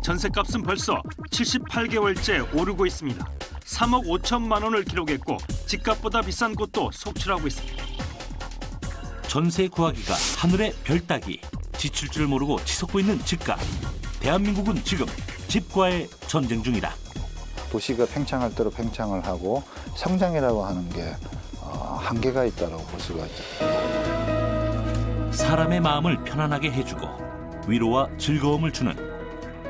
전셋값은 벌써 78개월째 오르고 있습니다. 3억 5천만 원을 기록했고 집값보다 비싼 곳도 속출하고 있습니다. 전세 구하기가 하늘의 별 따기. 지칠 줄 모르고 치솟고 있는 집값. 대한민국은 지금 집과의 전쟁 중이다. 도시가 팽창할 대로 팽창을 하고 성장이라고 하는 게 한계가 있다고 볼 수가 있죠. 사람의 마음을 편안하게 해주고 위로와 즐거움을 주는,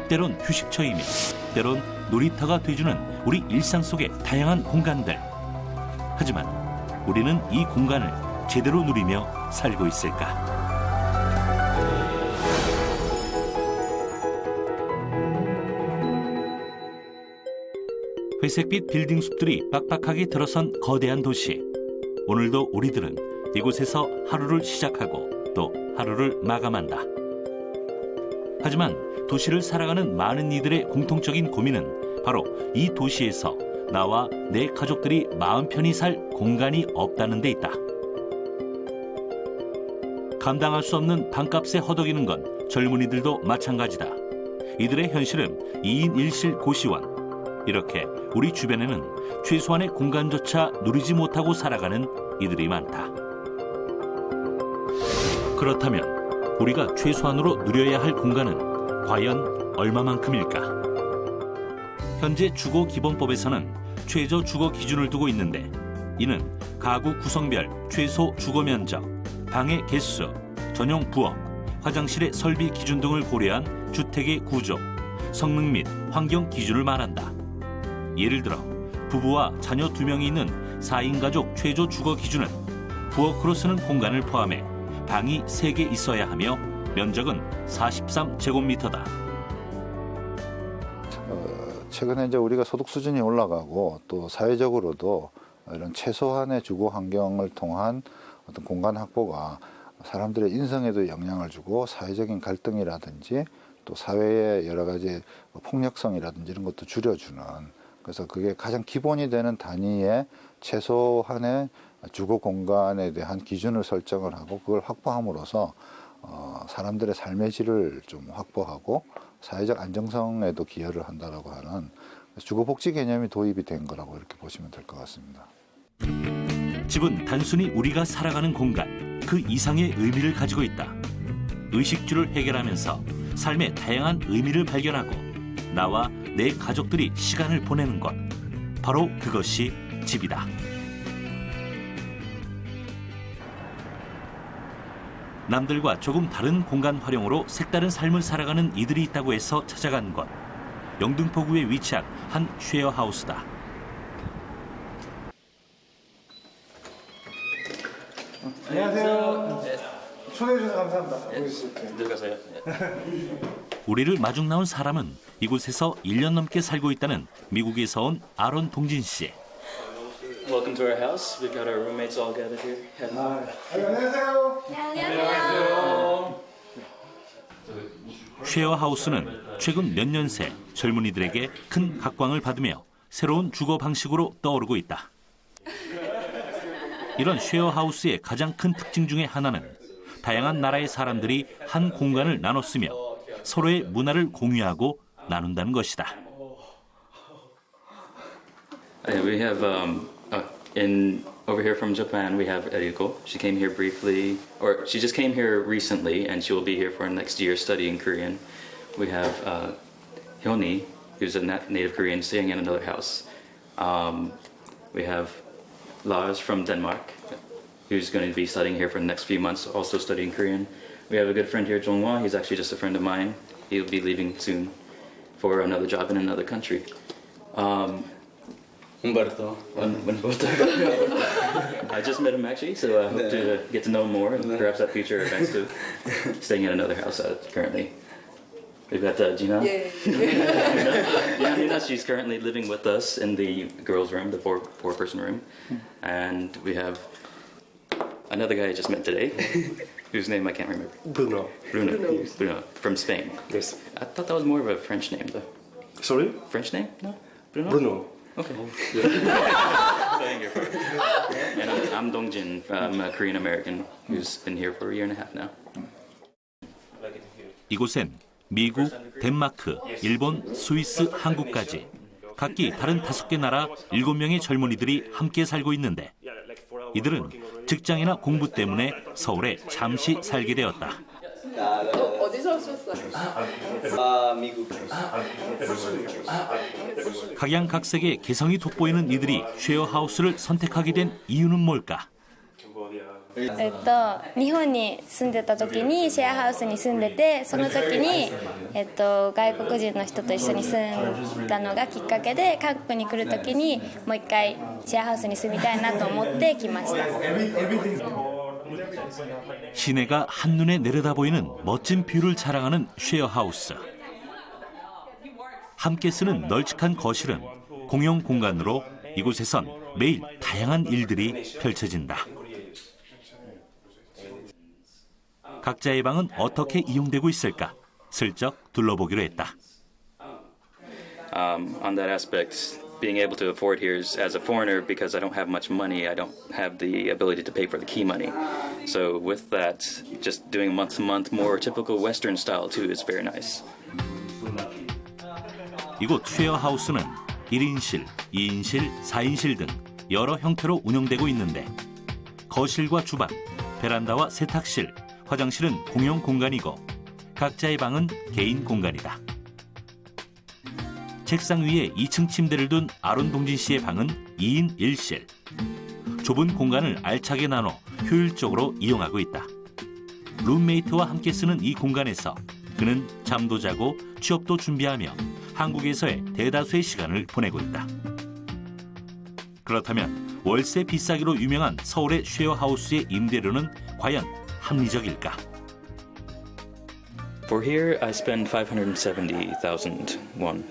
때론 휴식처이며 때론 놀이터가 돼주는 우리 일상 속의 다양한 공간들. 하지만 우리는 이 공간을 제대로 누리며 살고 있을까? 회색빛 빌딩 숲들이 빡빡하게 들어선 거대한 도시. 오늘도 우리들은 이곳에서 하루를 시작하고 또 하루를 마감한다. 하지만 도시를 살아가는 많은 이들의 공통적인 고민은 바로 이 도시에서 나와 내 가족들이 마음 편히 살 공간이 없다는 데 있다. 감당할 수 없는 방값에 허덕이는 건 젊은이들도 마찬가지다. 이들의 현실은 2인 1실 고시원. 이렇게 우리 주변에는 최소한의 공간조차 누리지 못하고 살아가는 이들이 많다. 그렇다면 우리가 최소한으로 누려야 할 공간은 과연 얼마만큼일까? 현재 주거기본법에서는 최저 주거 기준을 두고 있는데, 이는 가구 구성별 최소 주거 면적, 방의 개수, 전용 부엌, 화장실의 설비 기준 등을 고려한 주택의 구조, 성능 및 환경 기준을 말한다. 예를 들어 부부와 자녀 2명이 있는 4인 가족 최저 주거 기준은 부엌으로 쓰는 공간을 포함해 방이 3개 있어야 하며 면적은 43제곱미터다. 최근에 이제 우리가 소득 수준이 올라가고 또 사회적으로도 이런 최소한의 주거 환경을 통한 어떤 공간 확보가 사람들의 인성에도 영향을 주고 사회적인 갈등이라든지 또 사회의 여러 가지 폭력성이라든지 이런 것도 줄여주는, 그래서 그게 가장 기본이 되는 단위의 최소한의 주거 공간에 대한 기준을 설정을 하고 그걸 확보함으로써 사람들의 삶의 질을 좀 확보하고 사회적 안정성에도 기여를 한다라고 하는 주거 복지 개념이 도입이 된 거라고 이렇게 보시면 될 것 같습니다. 집은 단순히 우리가 살아가는 공간, 그 이상의 의미를 가지고 있다. 의식주를 해결하면서 삶의 다양한 의미를 발견하고 나와 내 가족들이 시간을 보내는 것, 바로 그것이 집이다. 남들과 조금 다른 공간 활용으로 색다른 삶을 살아가는 이들이 있다고 해서 찾아간 곳, 영등포구에 위치한 한 쉐어하우스다. 안녕하세요. 초대해 주셔서 감사합니다. 들어가세요. 우리를 마중 나온 사람은 이곳에서 1년 넘게 살고 있다는 미국에서 온 아론 동진 씨. Welcome to our house. We've got our roommates all gathered here. 안녕하세요. 안녕하세요. 쉐어하우스는 최근 몇 년 새 젊은이들에게 큰 각광을 받으며 새로운 주거 방식으로 떠오르고 있다. 이런 쉐어하우스의 가장 큰 특징 중에 하나는 다양한 나라의 사람들이 한 공간을 나눠 쓰며 서로의 문화를 공유하고 나눈다는 것이다. We have over here from Japan. We have Eriko. She came here briefly, or she just came here recently, and she will be here for next year studying Korean. We have Hyoni, who's a native Korean, staying in another house. We have Lars from Denmark, who's going to be studying here for the next few months, also studying Korean. We have a good friend here, Jonghwa. He's actually just a friend of mine. He'll be leaving soon for another job in another country. Umberto. I just met him actually, so I hope to get to know him more and perhaps at future events too. Staying at another house currently. We've got Gina. Gina, she's currently living with us in the girls' room, the four-person room. And we have another guy I just met today, whose name I can't remember. Bruno. Bruno, from Spain. Yes. I thought that was more of a French name though. Sorry? French name? No? Bruno? Bruno. Okay. And I'm Dongjin. I'm a Korean American who's been here for a year and a half now. 이곳엔 미국, 덴마크, 일본, 스위스, 한국까지 각기 다른 5개 나라 7명의 젊은이들이 함께 살고 있는데 이들은 직장이나 공부 때문에 서울에 잠시 살게 되었다. 어디서 오셨어요? 미국. 각양각색의 개성이 돋보이는 이들이 쉐어하우스를 선택하게 된 이유는 뭘까? 日本に住んでた時にシェアハウスに住んでてその時に、外国人の人と一緒に住んだのがきっかけで韓国に来る時にもう一回シェアハウスに住みたいなと思って来ました。 시내가 한눈에 내려다 보이는 멋진 뷰를 자랑하는 쉐어하우스. 함께 쓰는 널찍한 거실은 공용 공간으로 이곳에선 매일 다양한 일들이 펼쳐진다. 각자의 방은 어떻게 이용되고 있을까? 슬쩍 둘러보기로 했다. On that aspect, being able to afford here is, as a foreigner, because I don't have much money, I don't have the ability to pay for the key money. So with that, just doing month to month, more typical Western style too is very nice. 이곳 쉐어하우스는 1인실, 2인실, 4인실 등 여러 형태로 운영되고 있는데 거실과 주방, 베란다와 세탁실, 화장실은 공용 공간이고 각자의 방은 개인 공간이다. 책상 위에 2층 침대를 둔 아론 동진 씨의 방은 2인 1실. 좁은 공간을 알차게 나눠 효율적으로 이용하고 있다. 룸메이트와 함께 쓰는 이 공간에서 그는 잠도 자고 취업도 준비하며 한국에서의 대다수의 시간을 보내고 있다. 그렇다면 월세 비싸기로 유명한 서울의 쉐어하우스의 임대료는 과연 합리적일까? For here, I spend 570,000 won.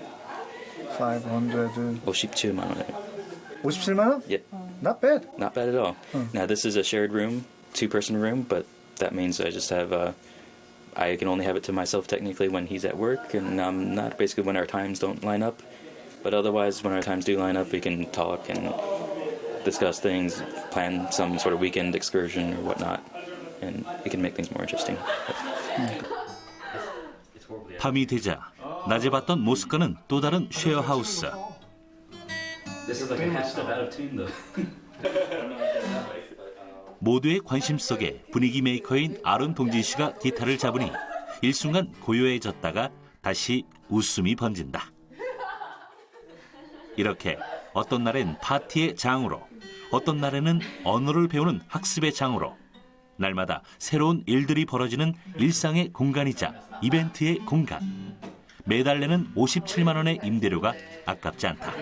500. 57만 원. 57만 원? Yeah, Not bad. not bad at all. Now this is a shared room, 2-person room, but that means I just have I can only have it to myself technically when he's at work, and not basically when our times don't line up. But otherwise, when our times do line up, we can talk and discuss things, plan some sort of weekend excursion or whatnot, and it can make things more interesting. 밤이 되자 낮에 봤던 모습과는 또 다른 쉐어하우스. This is like a half step out of tune, though. 모두의 관심 속에 분위기 메이커인 아론 동진 씨가 기타를 잡으니 일순간 고요해졌다가 다시 웃음이 번진다. 이렇게 어떤 날엔 파티의 장으로, 어떤 날에는 언어를 배우는 학습의 장으로 날마다 새로운 일들이 벌어지는 일상의 공간이자 이벤트의 공간. 매달 내는 57만 원의 임대료가 아깝지 않다.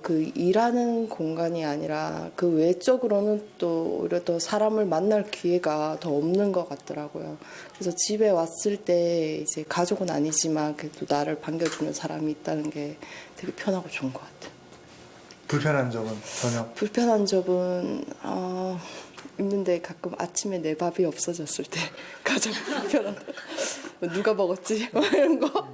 그 일하는 공간이 아니라 그 외적으로는 또 오히려 더 사람을 만날 기회가 더 없는 것 같더라고요. 그래서 집에 왔을 때 이제 가족은 아니지만 그래도 나를 반겨주는 사람이 있다는 게 되게 편하고 좋은 것 같아요. 불편한 점은 전혀. 불편한 점은 있는데 가끔 아침에 내 밥이 없어졌을 때 가장 불편하다. 누가 먹었지? 이런 거.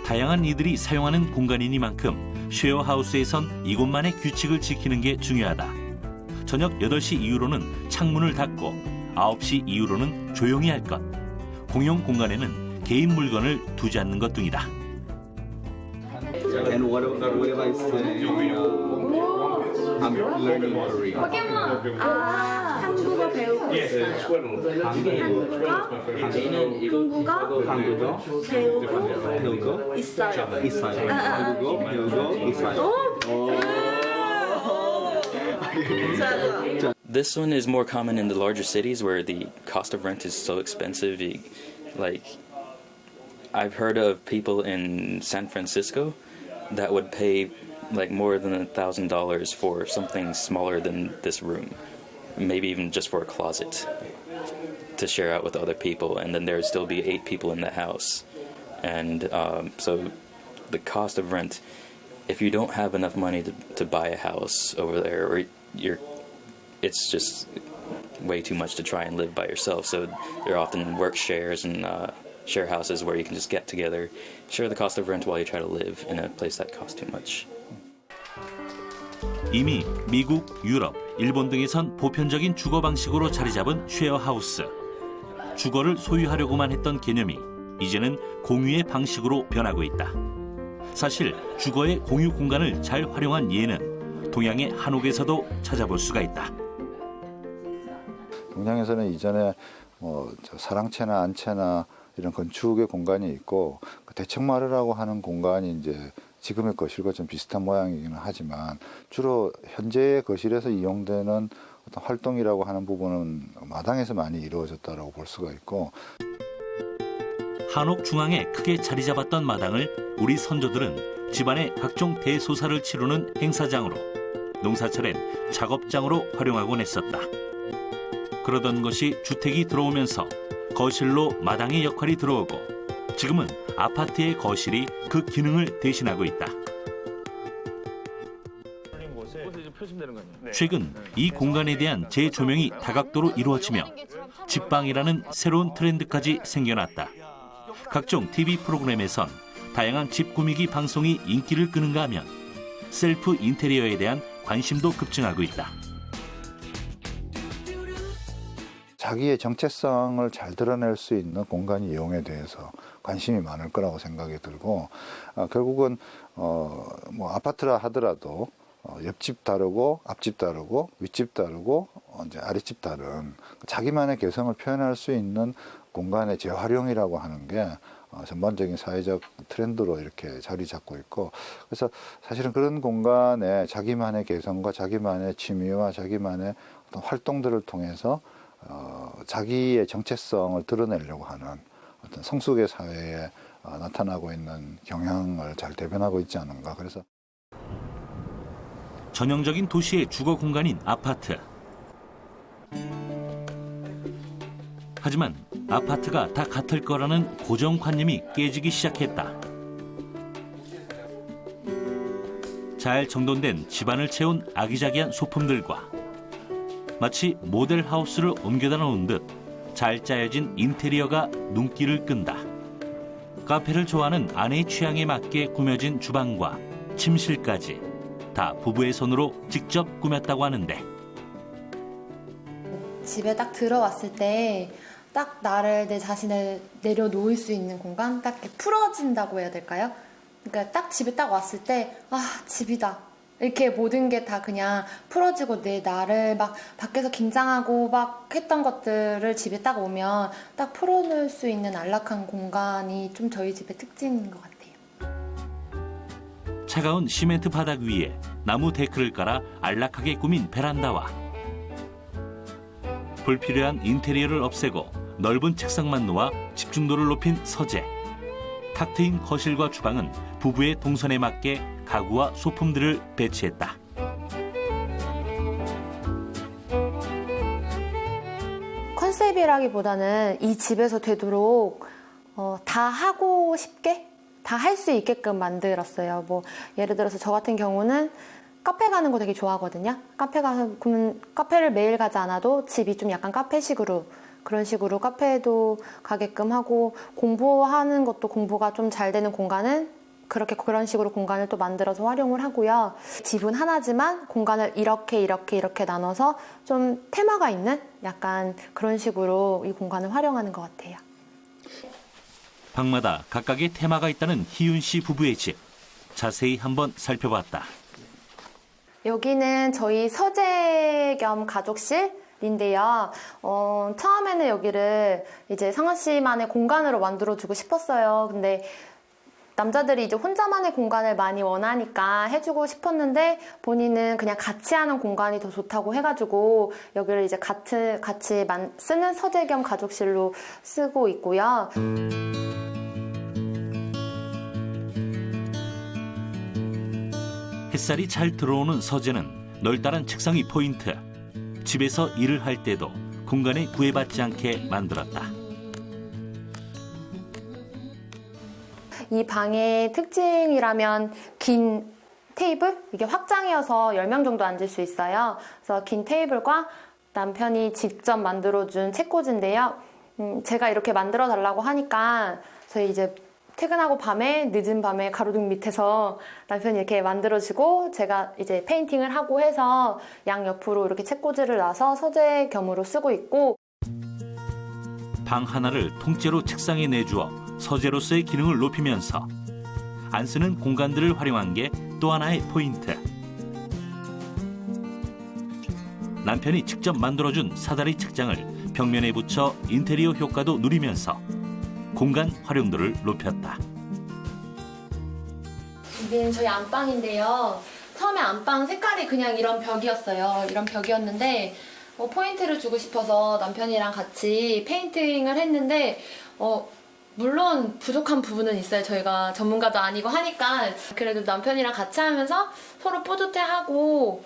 다양한 이들이 사용하는 공간이니만큼 쉐어하우스에선 이곳만의 규칙을 지키는 게 중요하다. 저녁 8시 이후로는 창문을 닫고 9시 이후로는 조용히 할 것. 공용 공간에는 개인 물건을 두지 않는 것 등이다. And whatever I say, I'm learning Korean. 한국어 배우고 있어요. 한국어 배우고 있어요. 한국어 배우고 있어요. This one is more common in the larger cities where the cost of rent is so expensive. I've heard of people in San Francisco that would pay like more than $1,000 for something smaller than this room, maybe even just for a closet to share out with other people, and then there'd still be 8 people in the house. And so the cost of rent, if you don't have enough money to buy a house over there, or it's just way too much to try and live by yourself. So there are often work shares and share houses where you can just get together, share the cost of rent while you try to live in a place that costs too much. 이미 미국, 유럽, 일본 등에선 보편적인 주거 방식으로 자리 잡은 쉐어하우스. 주거를 소유하려고만 했던 개념이 이제는 공유의 방식으로 변하고 있다. 사실 주거의 공유 공간을 잘 활용한 예는 동양의 한옥에서도 찾아볼 수가 있다. 동양에서는 이전에 사랑채나 안채나 이런 건축의 공간이 있고 대청마루라고 하는 공간이 이제 지금의 거실과 좀 비슷한 모양이기는 하지만 주로 현재의 거실에서 이용되는 어떤 활동이라고 하는 부분은 마당에서 많이 이루어졌다고 볼 수가 있고 한옥 중앙에 크게 자리 잡았던 마당을 우리 선조들은 집안의 각종 대소사를 치르는 행사장으로 농사철엔 작업장으로 활용하곤 했었다. 그러던 것이 주택이 들어오면서 거실로 마당의 역할이 들어오고 지금은 아파트의 거실이 그 기능을 대신하고 있다. 최근 이 공간에 대한 재조명이 다각도로 이루어지며 집방이라는 새로운 트렌드까지 생겨났다. 각종 TV 프로그램에선 다양한 집 꾸미기 방송이 인기를 끄는가 하면 셀프 인테리어에 대한 관심도 급증하고 있다. 자기의 정체성을 잘 드러낼 수 있는 공간 이용에 대해서 관심이 많을 거라고 생각이 들고 결국은 아파트라 하더라도 옆집 다르고 앞집 다르고 윗집 다르고 이제 아랫집 다른 자기만의 개성을 표현할 수 있는 공간의 재활용이라고 하는 게 전반적인 사회적 트렌드로 이렇게 자리 잡고 있고 그래서 사실은 그런 공간에 자기만의 개성과 자기만의 취미와 자기만의 어떤 활동들을 통해서 자기의 정체성을 드러내려고 하는 어떤 성숙의 사회에 나타나고 있는 경향을 잘 대변하고 있지 않은가. 그래서 전형적인 도시의 주거 공간인 아파트. 하지만 아파트가 다 같을 거라는 고정관념이 깨지기 시작했다. 잘 정돈된 집안을 채운 아기자기한 소품들과 마치 모델하우스를 옮겨다 놓은 듯 잘 짜여진 인테리어가 눈길을 끈다. 카페를 좋아하는 아내의 취향에 맞게 꾸며진 주방과 침실까지 다 부부의 손으로 직접 꾸몄다고 하는데 집에 딱 들어왔을 때 딱 내 자신을 내려놓을 수 있는 공간? 딱 이렇게 풀어진다고 해야 될까요? 그러니까 딱 집에 딱 왔을 때 집이다. 이렇게 모든 게 다 그냥 풀어지고 내 나를 막 밖에서 긴장하고 막 했던 것들을 집에 딱 오면 딱 풀어놓을 수 있는 안락한 공간이 좀 저희 집의 특징인 것 같아요. 차가운 시멘트 바닥 위에 나무 데크를 깔아 안락하게 꾸민 베란다와 불필요한 인테리어를 없애고 넓은 책상만 놓아 집중도를 높인 서재. 탁 트인 거실과 주방은 부부의 동선에 맞게 가구와 소품들을 배치했다. 컨셉이라기보다는 이 집에서 되도록 다 하고 싶게 다 할 수 있게끔 만들었어요. 예를 들어서 저 같은 경우는 카페 가는 거 되게 좋아하거든요. 카페를 매일 가지 않아도 집이 좀 약간 카페식으로 그런 식으로 카페도 가게끔 하고 공부하는 것도 공부가 좀 잘 되는 공간은 그런 식으로 공간을 또 만들어서 활용을 하고요. 집은 하나지만 공간을 이렇게 나눠서 좀 테마가 있는 약간 그런 식으로 이 공간을 활용하는 것 같아요. 방마다 각각의 테마가 있다는 희윤 씨 부부의 집. 자세히 한번 살펴봤다. 여기는 저희 서재 겸 가족실인데요. 처음에는 여기를 이제 상아 씨만의 공간으로 만들어주고 싶었어요. 근데 남자들이 이제 혼자만의 공간을 많이 원하니까 해주고 싶었는데 본인은 그냥 같이 하는 공간이 더 좋다고 해가지고 여기를 이제 같이 쓰는 서재 겸 가족실로 쓰고 있고요. 햇살이 잘 들어오는 서재는 널따란 책상이 포인트. 집에서 일을 할 때도 공간에 구애받지 않게 만들었다. 이 방의 특징이라면 긴 테이블? 이게 확장이어서 10명 정도 앉을 수 있어요. 그래서 긴 테이블과 남편이 직접 만들어준 책꽂이인데요. 제가 이렇게 만들어 달라고 하니까 저희 이제 퇴근하고 늦은 밤에 가로등 밑에서 남편이 이렇게 만들어주고 제가 이제 페인팅을 하고 해서 양옆으로 이렇게 책꽂이를 놔서 서재 겸으로 쓰고 있고 방 하나를 통째로 책상에 내주어 서재로서의 기능을 높이면서 안 쓰는 공간들을 활용한 게 또 하나의 포인트. 남편이 직접 만들어준 사다리 책장을 벽면에 붙여 인테리어 효과도 누리면서 공간 활용도를 높였다. 여기는 저희 안방인데요. 처음에 안방 색깔이 그냥 이런 벽이었어요. 이런 벽이었는데 포인트를 주고 싶어서 남편이랑 같이 페인팅을 했는데 물론 부족한 부분은 있어요. 저희가 전문가도 아니고 하니까. 그래도 남편이랑 같이 하면서 서로 뿌듯해하고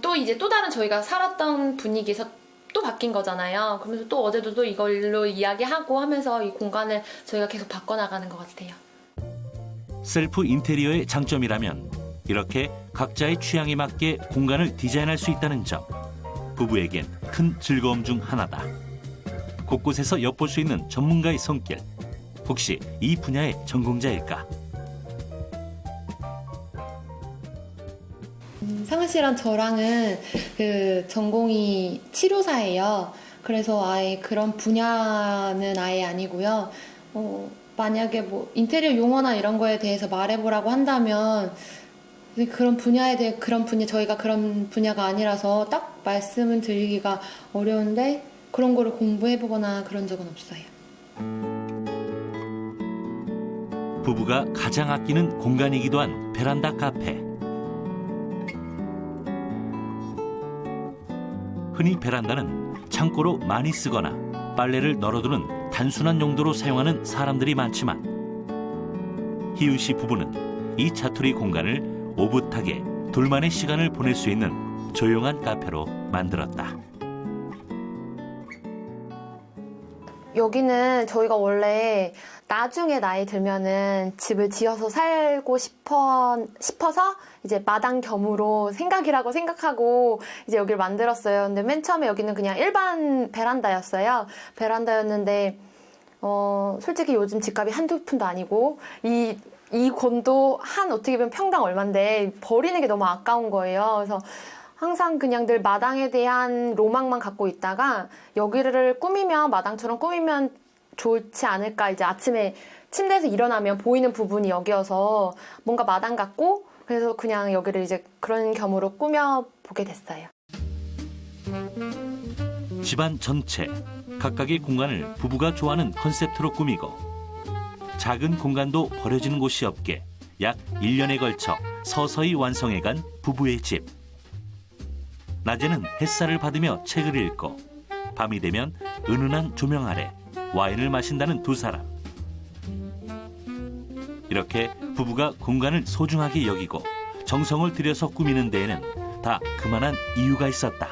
또 이제 또 다른 저희가 살았던 분위기에서 또 바뀐 거잖아요. 그러면서 또 어제도 또 이걸로 이야기하고 하면서 이 공간을 저희가 계속 바꿔나가는 것 같아요. 셀프 인테리어의 장점이라면 이렇게 각자의 취향에 맞게 공간을 디자인할 수 있다는 점. 부부에겐 큰 즐거움 중 하나다. 곳곳에서 엿볼 수 있는 전문가의 손길. 혹시 이 분야의 전공자일까? 상은 씨랑 저랑은 그 전공이 치료사예요. 그래서 아예 그런 분야는 아예 아니고요. 만약에 뭐 인테리어 용어나 이런 거에 대해서 말해보라고 한다면 그런 분야에 대해 저희가 그런 분야가 아니라서 딱 말씀을 드리기가 어려운데 그런 거를 공부해보거나 그런 적은 없어요. 부부가 가장 아끼는 공간이기도 한 베란다 카페. 흔히 베란다는 창고로 많이 쓰거나 빨래를 널어두는 단순한 용도로 사용하는 사람들이 많지만 희우 씨 부부는 이 자투리 공간을 오붓하게 둘만의 시간을 보낼 수 있는 조용한 카페로 만들었다. 여기는 저희가 원래 나중에 나이 들면은 집을 지어서 살고 싶어서 이제 마당 겸으로 생각이라고 생각하고 이제 여기를 만들었어요. 근데 맨 처음에 여기는 그냥 일반 베란다였어요. 베란다였는데 솔직히 요즘 집값이 한두 푼도 아니고 이 곤도 어떻게 보면 평당 얼만데 버리는 게 너무 아까운 거예요. 그래서 항상 그냥 늘 마당에 대한 로망만 갖고 있다가 여기를 마당처럼 꾸미면 좋지 않을까. 이제 아침에 침대에서 일어나면 보이는 부분이 여기여서 뭔가 마당 같고 그래서 그냥 여기를 이제 그런 겸으로 꾸며보게 됐어요. 집안 전체 각각의 공간을 부부가 좋아하는 컨셉트로 꾸미고 작은 공간도 버려지는 곳이 없게 약 1년에 걸쳐 서서히 완성해간 부부의 집. 낮에는 햇살을 받으며 책을 읽고 밤이 되면 은은한 조명 아래 와인을 마신다는 두 사람. 이렇게 부부가 공간을 소중하게 여기고 정성을 들여서 꾸미는 데에는 다 그만한 이유가 있었다.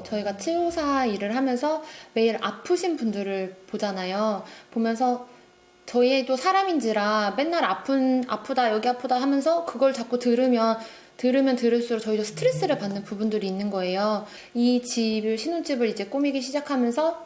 저희가 치료사 일을 하면서 매일 아프신 분들을 보잖아요. 보면서 저희도 사람인지라 맨날 아프다 여기 아프다 하면서 그걸 자꾸 들으면 들을수록 저희도 스트레스를 받는 부분들이 있는 거예요. 이 신혼집을 이제 꾸미기 시작하면서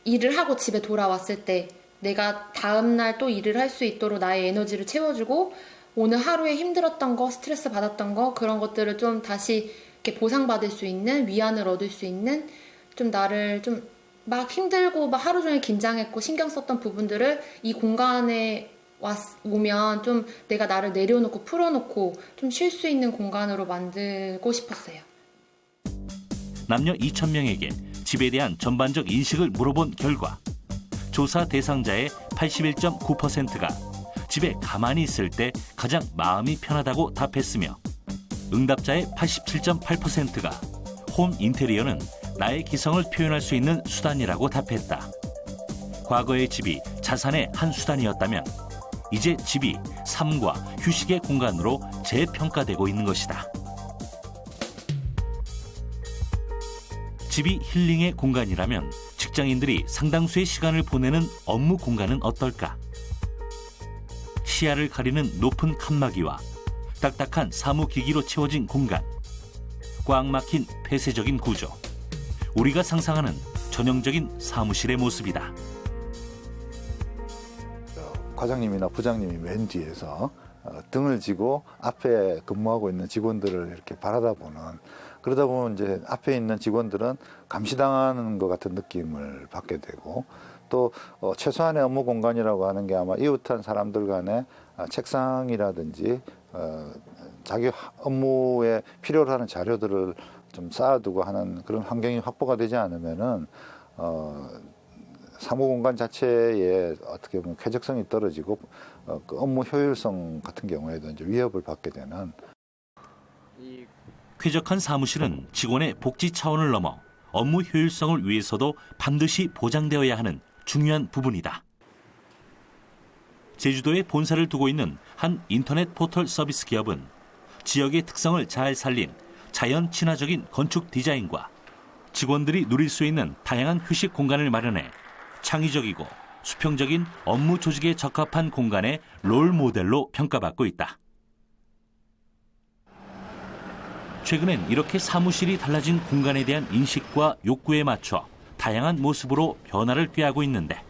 일을 하고 집에 돌아왔을 때 내가 다음날 또 일을 할 수 있도록 나의 에너지를 채워주고 오늘 하루에 힘들었던 거, 스트레스 받았던 거 그런 것들을 좀 다시 이렇게 보상받을 수 있는, 위안을 얻을 수 있는 좀 나를 좀 막 힘들고 막 하루 종일 긴장했고 신경 썼던 부분들을 이 공간에 오면 좀 내가 나를 내려놓고 풀어놓고 좀 쉴 수 있는 공간으로 만들고 싶었어요. 남녀 2,000명에게 집에 대한 전반적 인식을 물어본 결과 조사 대상자의 81.9%가 집에 가만히 있을 때 가장 마음이 편하다고 답했으며 응답자의 87.8%가 홈 인테리어는 나의 기성을 표현할 수 있는 수단이라고 답했다. 과거의 집이 자산의 한 수단이었다면 이제 집이 삶과 휴식의 공간으로 재평가되고 있는 것이다. 집이 힐링의 공간이라면 직장인들이 상당수의 시간을 보내는 업무 공간은 어떨까? 시야를 가리는 높은 칸막이와 딱딱한 사무기기로 채워진 공간, 꽉 막힌 폐쇄적인 구조, 우리가 상상하는 전형적인 사무실의 모습이다. 과장님이나 부장님이 맨 뒤에서 등을 지고 앞에 근무하고 있는 직원들을 이렇게 바라다보는 그러다 보면 이제 앞에 있는 직원들은 감시당하는 것 같은 느낌을 받게 되고 또 최소한의 업무 공간이라고 하는 게 아마 이웃한 사람들 간의 책상이라든지 자기 업무에 필요로 하는 자료들을 좀 쌓아두고 하는 그런 환경이 확보가 되지 않으면은 사무 공간 자체에 어떻게 보면 쾌적성이 떨어지고 그 업무 효율성 같은 경우에도 이제 위협을 받게 되는. 쾌적한 사무실은 직원의 복지 차원을 넘어 업무 효율성을 위해서도 반드시 보장되어야 하는 중요한 부분이다. 제주도에 본사를 두고 있는 한 인터넷 포털 서비스 기업은 지역의 특성을 잘 살린 자연 친화적인 건축 디자인과 직원들이 누릴 수 있는 다양한 휴식 공간을 마련해 창의적이고 수평적인 업무 조직에 적합한 공간의 롤 모델로 평가받고 있다. 최근엔 이렇게 사무실이 달라진 공간에 대한 인식과 욕구에 맞춰 다양한 모습으로 변화를 꾀하고 있는데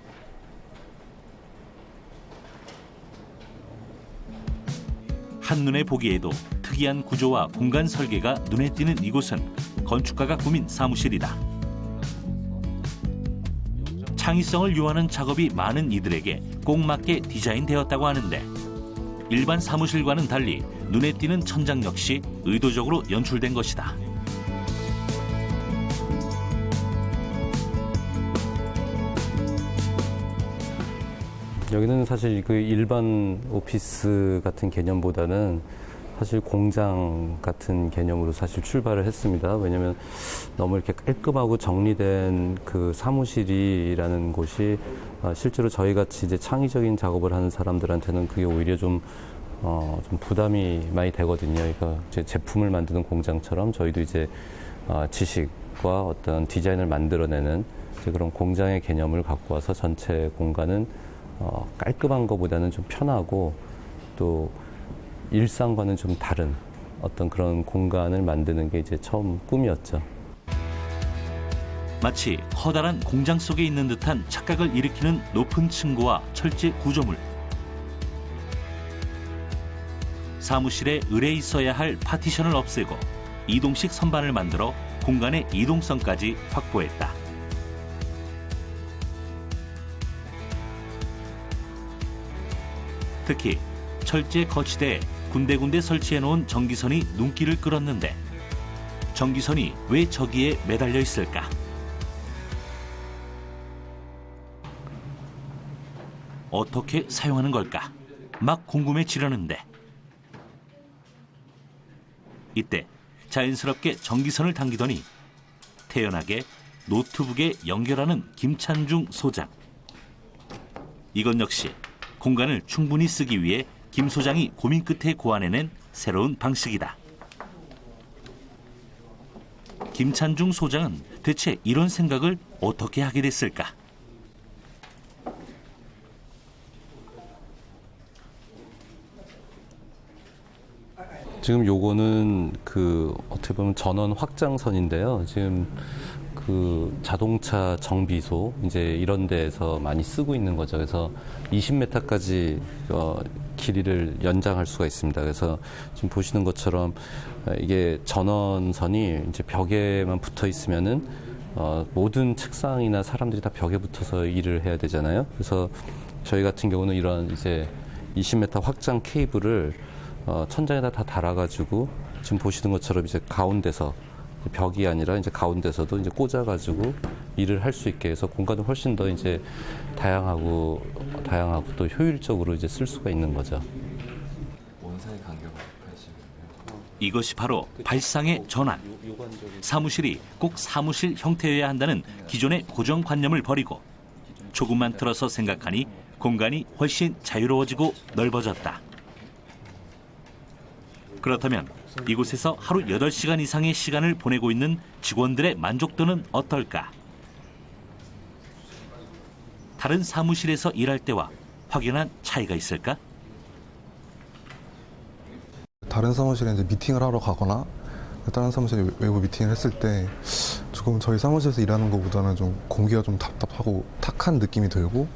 한눈에 보기에도 특이한 구조와 공간 설계가 눈에 띄는 이곳은 건축가가 꾸민 사무실이다. 창의성을 요하는 작업이 많은 이들에게 꼭 맞게 디자인되었다고 하는데 일반 사무실과는 달리 눈에 띄는 천장 역시 의도적으로 연출된 것이다. 여기는 사실 그 일반 오피스 같은 개념보다는 사실 공장 같은 개념으로 사실 출발을 했습니다. 왜냐하면 너무 이렇게 깔끔하고 정리된 그 사무실이라는 곳이 실제로 저희 같이 이제 창의적인 작업을 하는 사람들한테는 그게 오히려 좀 부담이 많이 되거든요. 그러니까 이제 제품을 만드는 공장처럼 저희도 이제 지식과 어떤 디자인을 만들어내는 이제 그런 공장의 개념을 갖고 와서 전체 공간은 깔끔한 것보다는 좀 편하고 또 일상과는 좀 다른 어떤 그런 공간을 만드는 게 이제 처음 꿈이었죠. 마치 커다란 공장 속에 있는 듯한 착각을 일으키는 높은 층고와 철제 구조물. 사무실에 을에 있어야 할 파티션을 없애고 이동식 선반을 만들어 공간의 이동성까지 확보했다. 특히 철제 거치대에 군데군데 설치해놓은 전기선이 눈길을 끌었는데 전기선이 왜 저기에 매달려 있을까? 어떻게 사용하는 걸까? 막 궁금해지려는데 이때 자연스럽게 전기선을 당기더니 태연하게 노트북에 연결하는 김찬중 소장. 이건 역시 공간을 충분히 쓰기 위해 김 소장이 고민 끝에 고안해낸 새로운 방식이다. 김찬중 소장은 대체 이런 생각을 어떻게 하게 됐을까? 지금 요거는 그 어떻게 보면 전원 확장선인데요. 지금 그 자동차 정비소 이제 이런 데에서 많이 쓰고 있는 거죠. 그래서 20m까지 길이를 연장할 수가 있습니다. 그래서 지금 보시는 것처럼 이게 전원선이 이제 벽에만 붙어 있으면은 모든 책상이나 사람들이 다 벽에 붙어서 일을 해야 되잖아요. 그래서 저희 같은 경우는 이런 이제 20m 확장 케이블을 천장에다 다 달아가지고 지금 보시는 것처럼 이제 가운데서 벽이 아니라 이제 가운데서도 이제 꽂아가지고 일을 할 수 있게 해서 공간을 훨씬 더 이제 다양하고 또 효율적으로 이제 쓸 수가 있는 거죠. 이것이 바로 발상의 전환. 사무실이 꼭 사무실 형태여야 한다는 기존의 고정관념을 버리고 조금만 틀어서 생각하니 공간이 훨씬 자유로워지고 넓어졌다. 그렇다면 이곳에서 하루 8시간 이상의 시간을 보내고 있는 직원들의 만족도는 어떨까? 다른 사무실에서 일할 때와 확연한 차이가 있을까? 다른 사무실에 이제 미팅을 하러 가거나 다른 사무실에 외부 미팅을 했을 때 조금 저희 사무실에서 일하는 것보다는 좀 공기가 좀 답답하고 탁한 느낌이 들고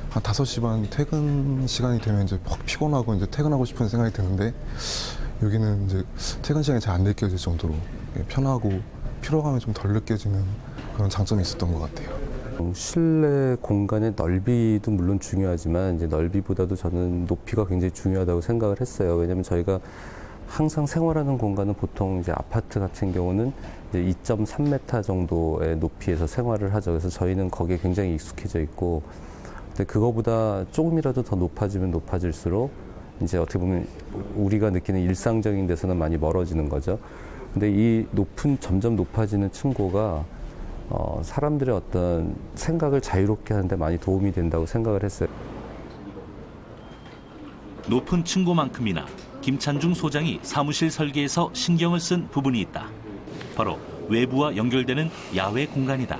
한 5시 반 퇴근 시간이 되면 이제 확 피곤하고 이제 퇴근하고 싶은 생각이 드는데 여기는 이제 퇴근 시간이 잘 안 느껴질 정도로 편하고 피로감이 좀 덜 느껴지는 그런 장점이 있었던 것 같아요. 실내 공간의 넓이도 물론 중요하지만 이제 넓이보다도 저는 높이가 굉장히 중요하다고 생각을 했어요. 왜냐하면 저희가 항상 생활하는 공간은 보통 이제 아파트 같은 경우는 이제 2.3m 정도의 높이에서 생활을 하죠. 그래서 저희는 거기에 굉장히 익숙해져 있고, 근데 그거보다 조금이라도 더 높아지면 높아질수록 이제 어떻게 보면 우리가 느끼는 일상적인 데서는 많이 멀어지는 거죠. 근데 이 점점 높아지는 층고가 사람들의 어떤 생각을 자유롭게 하는데 많이 도움이 된다고 생각을 했어요. 높은 층고만큼이나 김찬중 소장이 사무실 설계에서 신경을 쓴 부분이 있다. 바로 외부와 연결되는 야외 공간이다.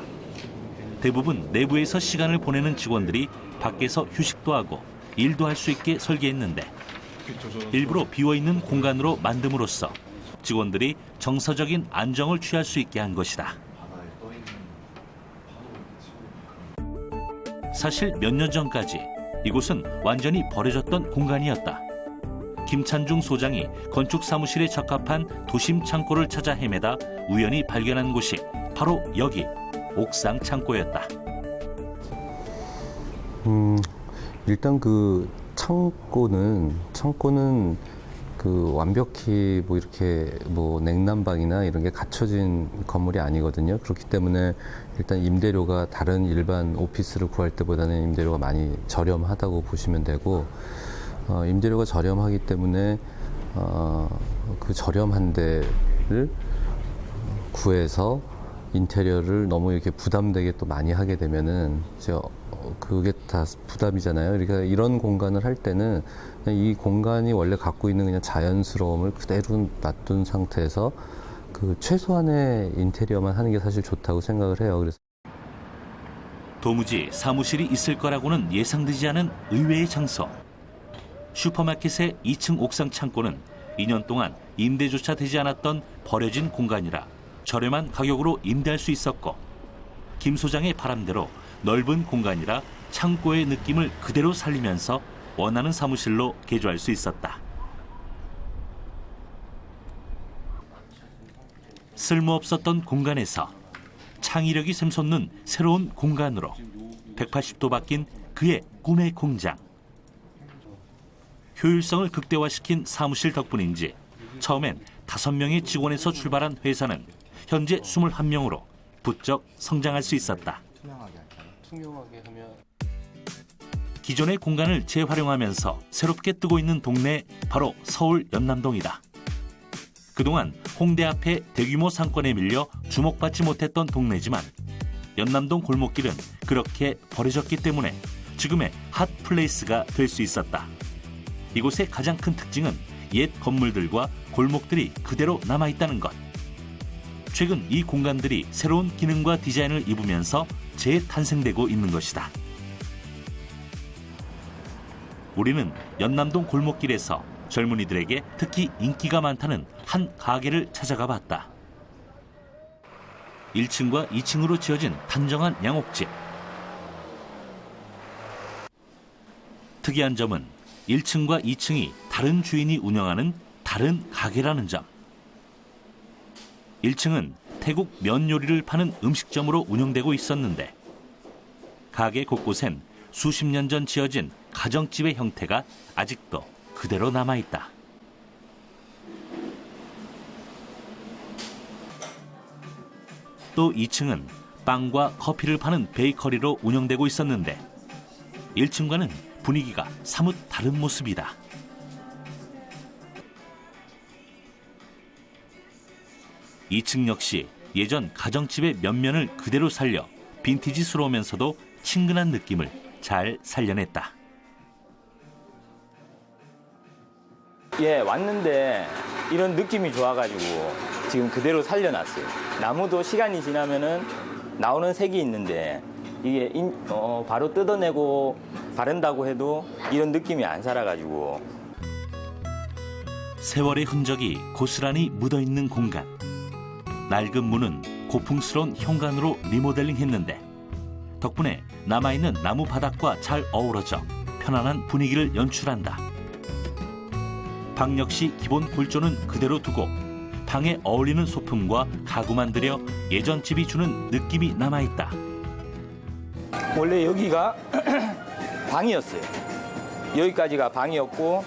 대부분 내부에서 시간을 보내는 직원들이 밖에서 휴식도 하고 일도 할 수 있게 설계했는데 일부러 비어있는 공간으로 만듦으로써 직원들이 정서적인 안정을 취할 수 있게 한 것이다. 사실 몇 년 전까지 이곳은 완전히 버려졌던 공간이었다. 김찬중 소장이 건축 사무실에 적합한 도심 창고를 찾아 헤매다 우연히 발견한 곳이 바로 여기 옥상 창고였다. 일단 그 창고는 그 완벽히 뭐 이렇게 뭐 냉난방이나 이런 게 갖춰진 건물이 아니거든요. 그렇기 때문에 일단 임대료가 다른 일반 오피스를 구할 때보다는 임대료가 많이 저렴하다고 보시면 되고, 임대료가 저렴하기 때문에 그 저렴한 데를 구해서 인테리어를 너무 이렇게 부담되게 또 많이 하게 되면은 이제 그게 다 부담이잖아요. 그러니까 이런 공간을 할 때는 이 공간이 원래 갖고 있는 그냥 자연스러움을 그대로 놔둔 상태에서 그 최소한의 인테리어만 하는 게 사실 좋다고 생각을 해요. 그래서 도무지 사무실이 있을 거라고는 예상되지 않은 의외의 장소. 슈퍼마켓의 2층 옥상 창고는 2년 동안 임대조차 되지 않았던 버려진 공간이라 저렴한 가격으로 임대할 수 있었고, 김 소장의 바람대로 넓은 공간이라 창고의 느낌을 그대로 살리면서 원하는 사무실로 개조할 수 있었다. 쓸모없었던 공간에서 창의력이 샘솟는 새로운 공간으로 180도 바뀐 그의 꿈의 공장. 효율성을 극대화시킨 사무실 덕분인지 처음엔 5명의 직원에서 출발한 회사는 현재 21명으로 부쩍 성장할 수 있었다. 투명하게 하면 기존의 공간을 재활용하면서 새롭게 뜨고 있는 동네, 바로 서울 연남동이다. 그동안 홍대 앞에 대규모 상권에 밀려 주목받지 못했던 동네지만 연남동 골목길은 그렇게 버려졌기 때문에 지금의 핫플레이스가 될 수 있었다. 이곳의 가장 큰 특징은 옛 건물들과 골목들이 그대로 남아있다는 것. 최근 이 공간들이 새로운 기능과 디자인을 입으면서 재탄생되고 있는 것이다. 우리는 연남동 골목길에서 젊은이들에게 특히 인기가 많다는 한 가게를 찾아가 봤다. 1층과 2층으로 지어진 단정한 양옥집. 특이한 점은 1층과 2층이 다른 주인이 운영하는 다른 가게라는 점. 1층은 태국 면 요리를 파는 음식점으로 운영되고 있었는데 가게 곳곳엔 수십 년 전 지어진 가정집의 형태가 아직도 그대로 남아있다. 또 2층은 빵과 커피를 파는 베이커리로 운영되고 있었는데 1층과는 분위기가 사뭇 다른 모습이다. 이 층 역시 예전 가정집의 면면을 그대로 살려 빈티지스러우면서도 친근한 느낌을 잘 살려냈다. 예, 왔는데 이런 느낌이 좋아가지고 지금 그대로 살려놨어요. 나무도 시간이 지나면은 나오는 색이 있는데 이게 바로 뜯어내고 바른다고 해도 이런 느낌이 안 살아가지고. 세월의 흔적이 고스란히 묻어있는 공간. 낡은 문은 고풍스러운 현관으로 리모델링했는데 덕분에 남아있는 나무 바닥과 잘 어우러져 편안한 분위기를 연출한다. 방 역시 기본 골조는 그대로 두고 방에 어울리는 소품과 가구만 들여 예전 집이 주는 느낌이 남아있다. 원래 여기가 방이었어요. 여기까지가 방이었고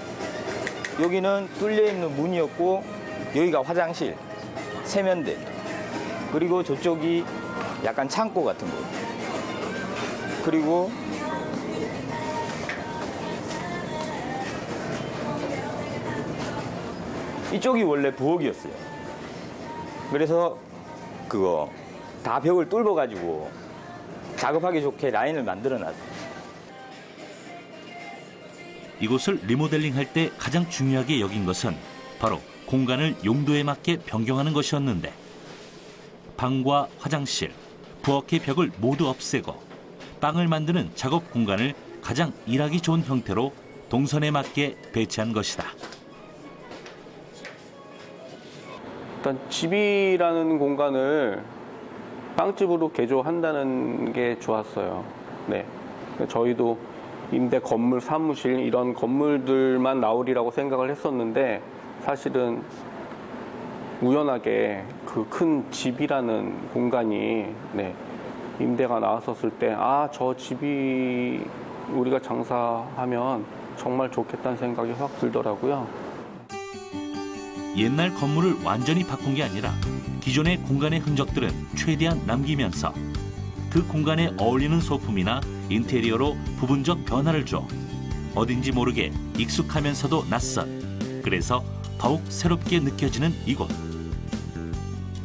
여기는 뚫려있는 문이었고 여기가 화장실, 세면대, 그리고 저쪽이 약간 창고 같은 거. 그리고 이쪽이 원래 부엌이었어요. 그래서 그거 다 벽을 뚫어가지고 작업하기 좋게 라인을 만들어놨어요. 이곳을 리모델링할 때 가장 중요하게 여긴 것은 바로 공간을 용도에 맞게 변경하는 것이었는데 방과 화장실, 부엌의 벽을 모두 없애고 빵을 만드는 작업 공간을 가장 일하기 좋은 형태로 동선에 맞게 배치한 것이다. 일단 집이라는 공간을 빵집으로 개조한다는 게 좋았어요. 네, 저희도 임대 건물, 사무실 이런 건물들만 나오리라고 생각을 했었는데 사실은 우연하게 그 큰 집이라는 공간이 임대가 나왔었을 때 저 집이 우리가 장사하면 정말 좋겠다는 생각이 확 들더라고요. 옛날 건물을 완전히 바꾼 게 아니라 기존의 공간의 흔적들은 최대한 남기면서 그 공간에 어울리는 소품이나 인테리어로 부분적 변화를 줘 어딘지 모르게 익숙하면서도 낯선, 그래서 더욱 새롭게 느껴지는 이곳.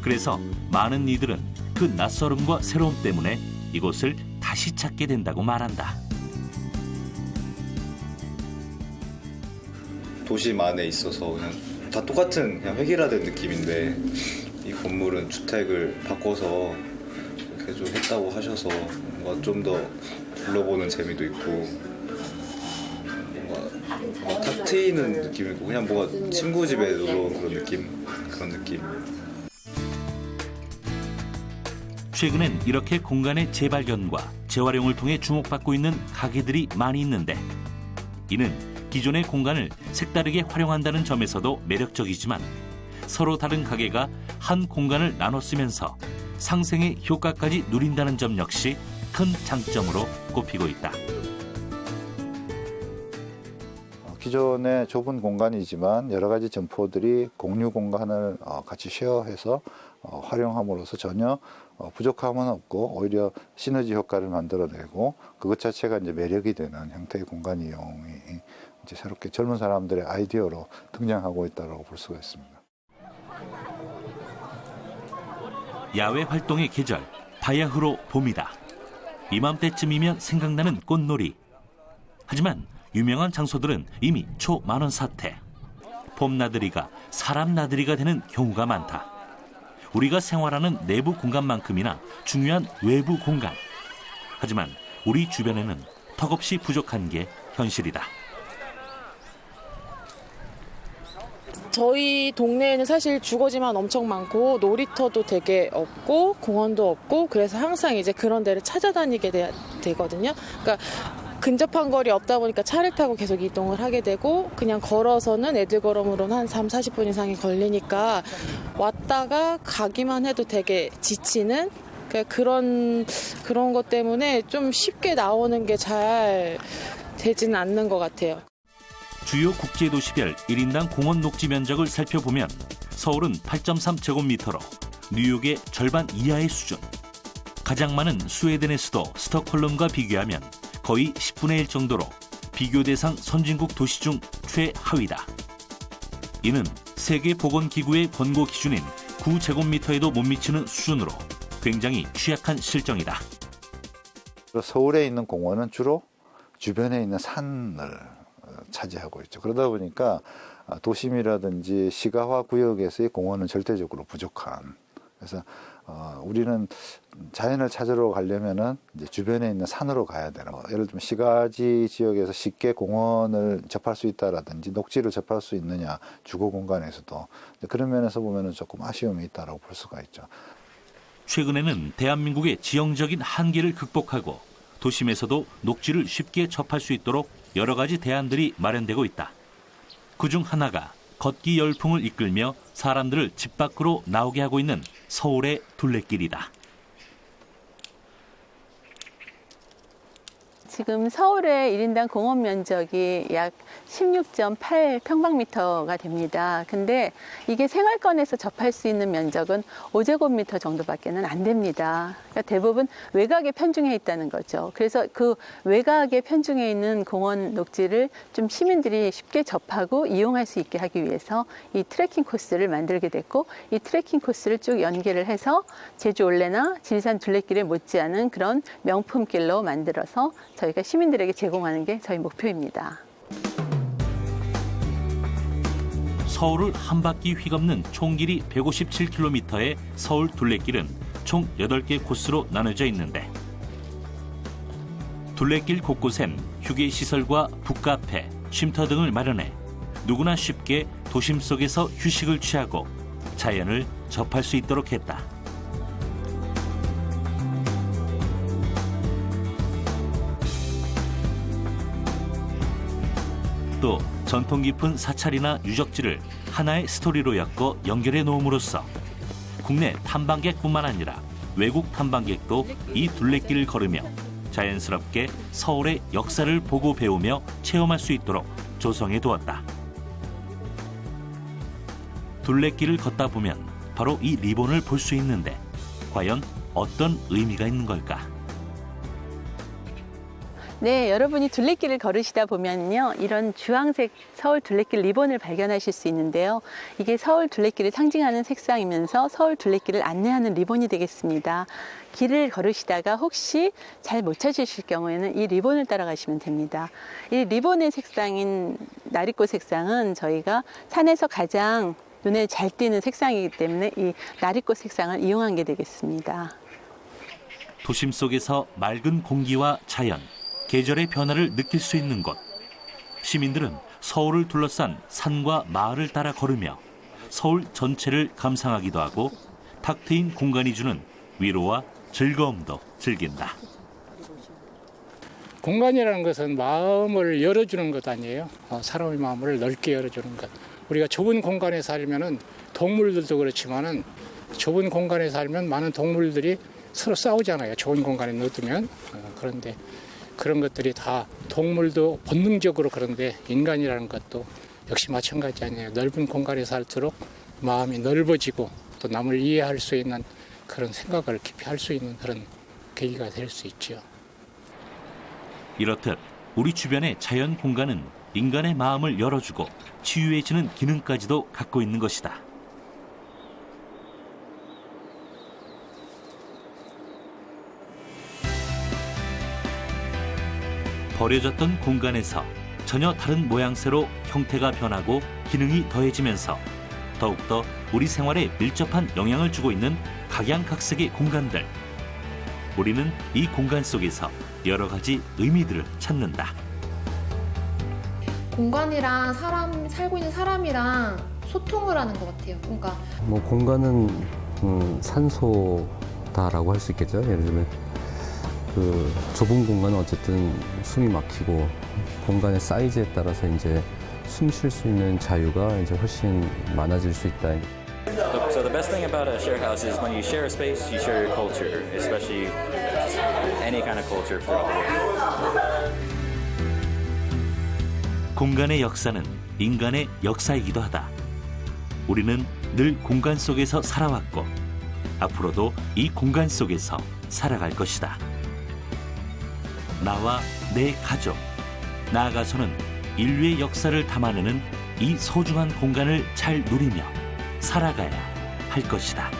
그래서 많은 이들은 그 낯설음과 새로움 때문에 이곳을 다시 찾게 된다고 말한다. 도심 안에 있어서 그냥 다 똑같은 그냥 획일화된 느낌인데 이 건물은 주택을 바꿔서 개조했다고 하셔서 뭔가 좀 더 둘러보는 재미도 있고 뭔가 탁 트이는 느낌이고 그냥 뭔가 친구 집에 놀러 온 그런 느낌. 최근엔 이렇게 공간의 재발견과 재활용을 통해 주목받고 있는 가게들이 많이 있는데 이는 기존의 공간을 색다르게 활용한다는 점에서도 매력적이지만 서로 다른 가게가 한 공간을 나눠 쓰면서 상생의 효과까지 누린다는 점 역시 큰 장점으로 꼽히고 있다. 기존의 좁은 공간이지만 여러 가지 점포들이 공유 공간을 같이 쉐어해서 활용함으로써 전혀 부족함은 없고 오히려 시너지 효과를 만들어내고 그것 자체가 이제 매력이 되는 형태의 공간 이용이 이제 새롭게 젊은 사람들의 아이디어로 등장하고 있다고 볼 수가 있습니다. 야외 활동의 계절, 바야흐로 봄이다. 이맘때쯤이면 생각나는 꽃놀이. 하지만 유명한 장소들은 이미 초만원 사태. 봄 나들이가 사람 나들이가 되는 경우가 많다. 우리가 생활하는 내부 공간만큼이나 중요한 외부 공간. 하지만 우리 주변에는 턱없이 부족한 게 현실이다. 저희 동네에는 사실 주거지만 엄청 많고 놀이터도 되게 없고 공원도 없고 그래서 항상 이제 그런 데를 찾아다니게 되거든요. 그러니까 근접한 거리 없다 보니까 차를 타고 계속 이동을 하게 되고 그냥 걸어서는 애들 걸음으로는 한 3, 40분 이상이 걸리니까 왔다가 가기만 해도 되게 지치는 그런 것 때문에 좀 쉽게 나오는 게 잘 되지는 않는 것 같아요. 주요 국제도시별 1인당 공원 녹지 면적을 살펴보면 서울은 8.3제곱미터로 뉴욕의 절반 이하의 수준. 가장 많은 스웨덴의 수도 스톡홀름과 비교하면 거의 10분의 1 정도로 비교 대상 선진국 도시 중 최하위다. 이는 세계보건기구의 권고 기준인 9제곱미터에도 못 미치는 수준으로 굉장히 취약한 실정이다. 서울에 있는 공원은 주로 주변에 있는 산을 차지하고 있죠. 그러다 보니까 도심이라든지 시가화 구역에서의 공원은 절대적으로 부족한. 그래서 우리는 자연을 찾으러 가려면은 이제 주변에 있는 산으로 가야 되는. 예를 들면 시가지 지역에서 쉽게 공원을 접할 수 있다라든지 녹지를 접할 수 있느냐 주거 공간에서도 그런 면에서 보면은 조금 아쉬움이 있다라고 볼 수가 있죠. 최근에는 대한민국의 지형적인 한계를 극복하고 도심에서도 녹지를 쉽게 접할 수 있도록 여러 가지 대안들이 마련되고 있다. 그중 하나가 걷기 열풍을 이끌며 사람들을 집 밖으로 나오게 하고 있는 서울의 둘레길이다. 지금 서울의 1인당 공원 면적이 약 16.8 평방미터가 됩니다. 근데 이게 생활권에서 접할 수 있는 면적은 5제곱미터 정도밖에는 안 됩니다. 그러니까 대부분 외곽에 편중해 있다는 거죠. 그래서 그 외곽에 편중해 있는 공원 녹지를 좀 시민들이 쉽게 접하고 이용할 수 있게 하기 위해서 이 트레킹 코스를 만들게 됐고, 이 트레킹 코스를 쭉 연계를 해서 제주 올레나 지리산 둘레길에 못지않은 그런 명품길로 만들어서 저희가 시민들에게 제공하는 게 저희 목표입니다. 서울을 한 바퀴 휘감는 총 길이 157km의 서울 둘레길은 총 8개 코스로 나눠져 있는데, 둘레길 곳곳엔 휴게시설과 북카페, 쉼터 등을 마련해 누구나 쉽게 도심 속에서 휴식을 취하고 자연을 접할 수 있도록 했다. 또 전통 깊은 사찰이나 유적지를 하나의 스토리로 엮어 연결해 놓음으로써 국내 탐방객뿐만 아니라 외국 탐방객도 이 둘레길을 걸으며 자연스럽게 서울의 역사를 보고 배우며 체험할 수 있도록 조성해 두었다. 둘레길을 걷다 보면 바로 이 리본을 볼 수 있는데 과연 어떤 의미가 있는 걸까? 네, 여러분이 둘레길을 걸으시다 보면요, 이런 주황색 서울 둘레길 리본을 발견하실 수 있는데요. 이게 서울 둘레길을 상징하는 색상이면서 서울 둘레길을 안내하는 리본이 되겠습니다. 길을 걸으시다가 혹시 잘 못 찾으실 경우에는 이 리본을 따라가시면 됩니다. 이 리본의 색상인 나리꽃 색상은 저희가 산에서 가장 눈에 잘 띄는 색상이기 때문에 이 나리꽃 색상을 이용한 게 되겠습니다. 도심 속에서 맑은 공기와 자연, 계절의 변화를 느낄 수 있는 곳. 시민들은 서울을 둘러싼 산과 마을을 따라 걸으며 서울 전체를 감상하기도 하고 탁 트인 공간이 주는 위로와 즐거움도 즐긴다. 공간이라는 것은 마음을 열어주는 것 아니에요. 사람의 마음을 넓게 열어주는 것. 우리가 좁은 공간에 살면은 동물들도 그렇지만은 좁은 공간에 살면 많은 동물들이 서로 싸우잖아요. 좁은 공간에 넣어두면. 그런데 그런 것들이 다 동물도 본능적으로 그런데 인간이라는 것도 역시 마찬가지 아니에요. 넓은 공간에 살수록 마음이 넓어지고 또 남을 이해할 수 있는 그런 생각을 깊이 할 수 있는 그런 계기가 될 수 있죠. 이렇듯 우리 주변의 자연 공간은 인간의 마음을 열어주고 치유해지는 기능까지도 갖고 있는 것이다. 버려졌던 공간에서 전혀 다른 모양새로 형태가 변하고 기능이 더해지면서 더욱더 우리 생활에 밀접한 영향을 주고 있는 각양각색의 공간들. 우리는 이 공간 속에서 여러 가지 의미들을 찾는다. 공간이랑 살고 있는 사람이랑 소통을 하는 것 같아요. 그러니까 뭐 공간은 산소다라고 할 수 있겠죠. 예를 들면 그 좁은 공간은 어쨌든 숨이 막히고 공간의 사이즈에 따라서 이제 숨 쉴 수 있는 자유가 이제 훨씬 많아질 수 있다. So the best thing about a share house is when you share a space, you share your culture, especially any kind of culture for all. 공간의 역사는 인간의 역사이기도 하다. 우리는 늘 공간 속에서 살아왔고 앞으로도 이 공간 속에서 살아갈 것이다. 나와 내 가족, 나아가서는 인류의 역사를 담아내는 이 소중한 공간을 잘 누리며 살아가야 할 것이다.